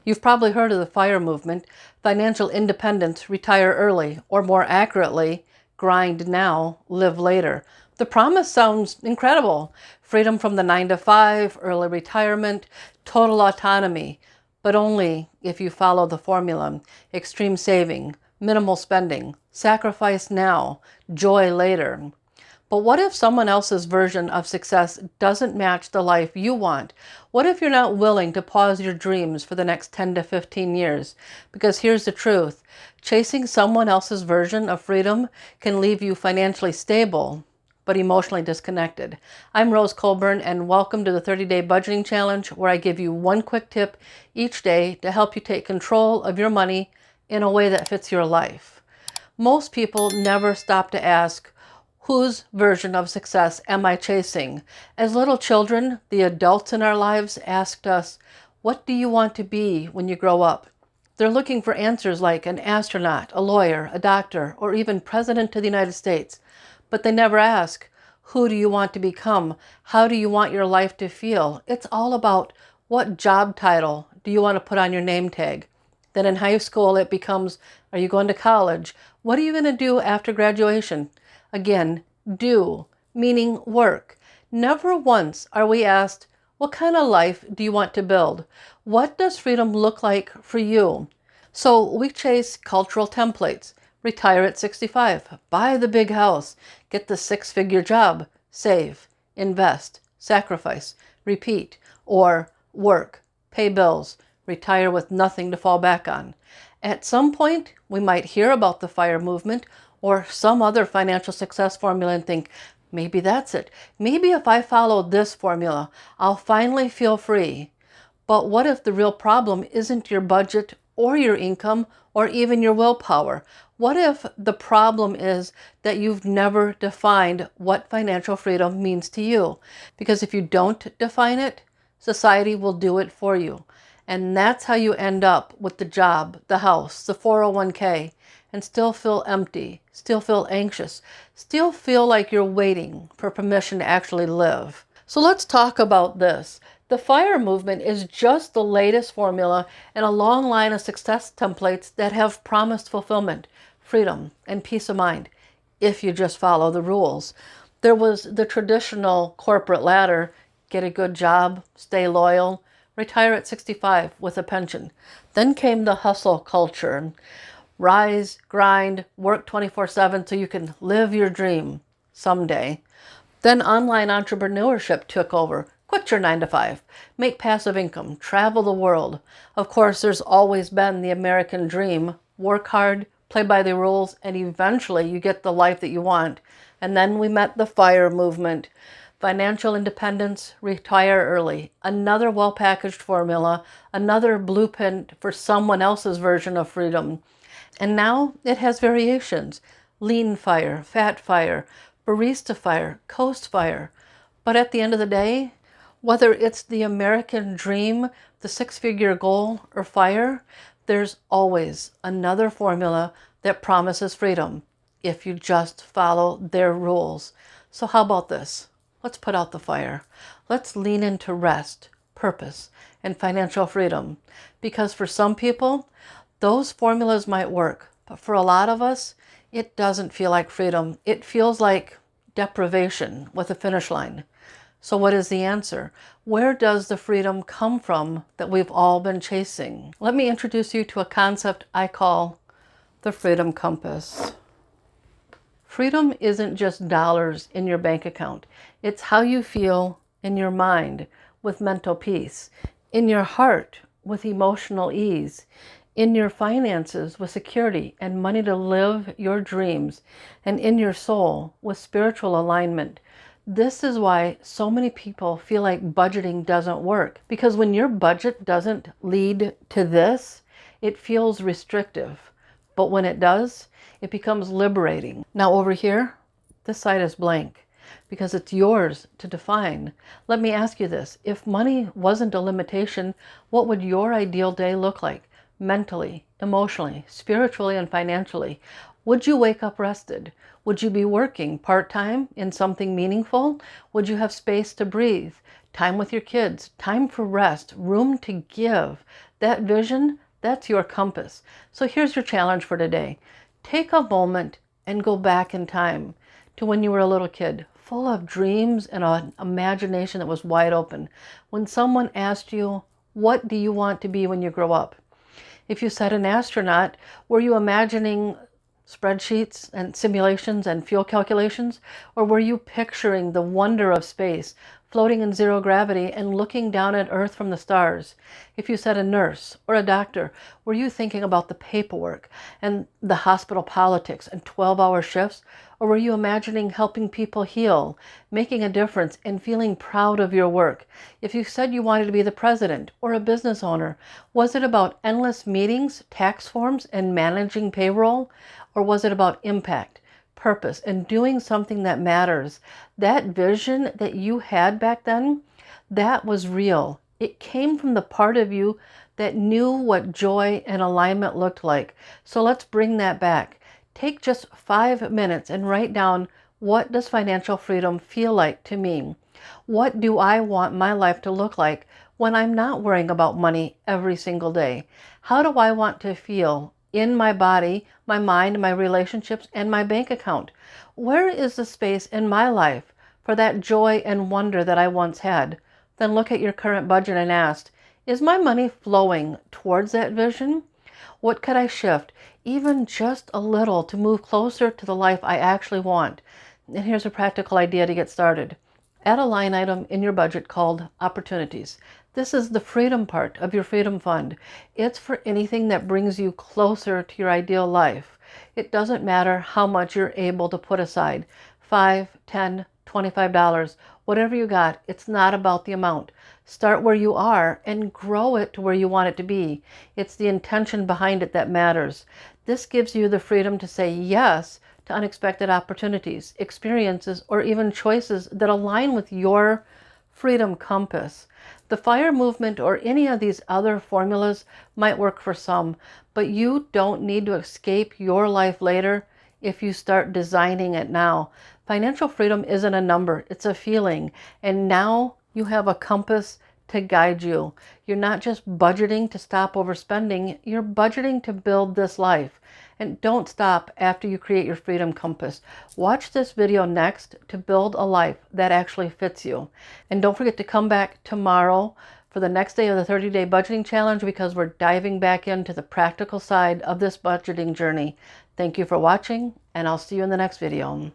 You've probably heard of the FIRE movement, financial independence, retire early, or more accurately, grind now, live later. The promise sounds incredible. Freedom from the 9 to 5, early retirement, total autonomy, but only if you follow the formula. Extreme saving, minimal spending, sacrifice now, joy later. But what if someone else's version of success doesn't match the life you want? What if you're not willing to pause your dreams for the next 10 to 15 years? Because here's the truth. Chasing someone else's version of freedom can leave you financially stable, but emotionally disconnected. I'm Rose Colburn, and welcome to the 30-Day Budgeting Challenge, where I give you one quick tip each day to help you take control of your money in a way that fits your life. Most people never stop to ask, whose version of success am I chasing? As little children, the adults in our lives asked us, what do you want to be when you grow up? They're looking for answers like an astronaut, a lawyer, a doctor, or even president of the United States. But they never ask, who do you want to become? How do you want your life to feel? It's all about what job title do you want to put on your name tag? Then in high school, it becomes, are you going to college? What are you going to do after graduation? Again, do, meaning work. Never once are we asked, what kind of life do you want to build? What does freedom look like for you? So we chase cultural templates. Retire at 65, buy the big house, get the 6-figure job, save, invest, sacrifice, repeat, or work, pay bills, retire with nothing to fall back on. At some point, we might hear about the FIRE movement or some other financial success formula and think, maybe that's it. Maybe if I follow this formula, I'll finally feel free. But what if the real problem isn't your budget or your income or even your willpower? What if the problem is that you've never defined what financial freedom means to you? Because if you don't define it, society will do it for you. And that's how you end up with the job, the house, the 401k, and still feel empty, still feel anxious, still feel like you're waiting for permission to actually live. So let's talk about this. The FIRE movement is just the latest formula in a long line of success templates that have promised fulfillment, freedom, and peace of mind if you just follow the rules. There was the traditional corporate ladder: get a good job, stay loyal, retire at 65 with a pension. Then came the hustle culture. Rise, grind, work 24/7 so you can live your dream someday. Then online entrepreneurship took over. Quit your 9 to 5, make passive income, travel the world. Of course, there's always been the American dream. Work hard, play by the rules, and eventually you get the life that you want. And then we met the FIRE movement. Financial independence, retire early. Another well-packaged formula, another blueprint for someone else's version of freedom. And now it has variations: lean FIRE, fat FIRE, barista FIRE, coast FIRE. But at the end of the day, whether it's the American dream, the 6-figure goal, or FIRE, there's always another formula that promises freedom if you just follow their rules. So how about this? Let's put out the fire. Let's lean into rest, purpose, and financial freedom. Because for some people, those formulas might work, but for a lot of us, it doesn't feel like freedom. It feels like deprivation with a finish line. So what is the answer? Where does the freedom come from that we've all been chasing? Let me introduce you to a concept I call the freedom compass. Freedom isn't just dollars in your bank account. It's how you feel in your mind with mental peace, in your heart with emotional ease, in your finances with security and money to live your dreams, and in your soul with spiritual alignment. This is why so many people feel like budgeting doesn't work, because when your budget doesn't lead to this, it feels restrictive. But when it does, it becomes liberating. Now over here, this side is blank because it's yours to define. Let me ask you this. If money wasn't a limitation, what would your ideal day look like? Mentally, emotionally, spiritually, and financially? Would you wake up rested? Would you be working part-time in something meaningful? Would you have space to breathe, time with your kids, time for rest, room to give? That vision, that's your compass. So here's your challenge for today. Take a moment and go back in time to when you were a little kid, full of dreams and an imagination that was wide open. When someone asked you, what do you want to be when you grow up? If you said an astronaut, were you imagining spreadsheets and simulations and fuel calculations? Or were you picturing the wonder of space, floating in zero gravity and looking down at Earth from the stars? If you said a nurse or a doctor, were you thinking about the paperwork and the hospital politics and 12-hour shifts? Or were you imagining helping people heal, making a difference, and feeling proud of your work? If you said you wanted to be the president or a business owner, was it about endless meetings, tax forms, and managing payroll? Or was it about impact, purpose, and doing something that matters? That vision that you had back then, that was real. It came from the part of you that knew what joy and alignment looked like. So let's bring that back. Take just 5 minutes and write down, what does financial freedom feel like to me? What do I want my life to look like when I'm not worrying about money every single day? How do I want to feel in my body, my mind, my relationships, and my bank account? Where is the space in my life for that joy and wonder that I once had? Then look at your current budget and ask, is my money flowing towards that vision? What could I shift, even just a little, to move closer to the life I actually want? And here's a practical idea to get started. Add a line item in your budget called opportunities. This is the freedom part of your freedom fund. It's for anything that brings you closer to your ideal life. It doesn't matter how much you're able to put aside, $5, $10, $25, whatever you got. It's not about the amount. Start where you are and grow it to where you want it to be. It's the intention behind it that matters. This gives you the freedom to say yes to unexpected opportunities, experiences, or even choices that align with your freedom compass. The FIRE movement or any of these other formulas might work for some, but you don't need to escape your life later if you start designing it now. Financial freedom isn't a number, it's a feeling. And now you have a compass to guide you. You're not just budgeting to stop overspending, you're budgeting to build this life. And don't stop after you create your freedom compass. Watch this video next to build a life that actually fits you. And don't forget to come back tomorrow for the next day of the 30-day budgeting challenge, because we're diving back into the practical side of this budgeting journey. Thank you for watching, and I'll see you in the next video.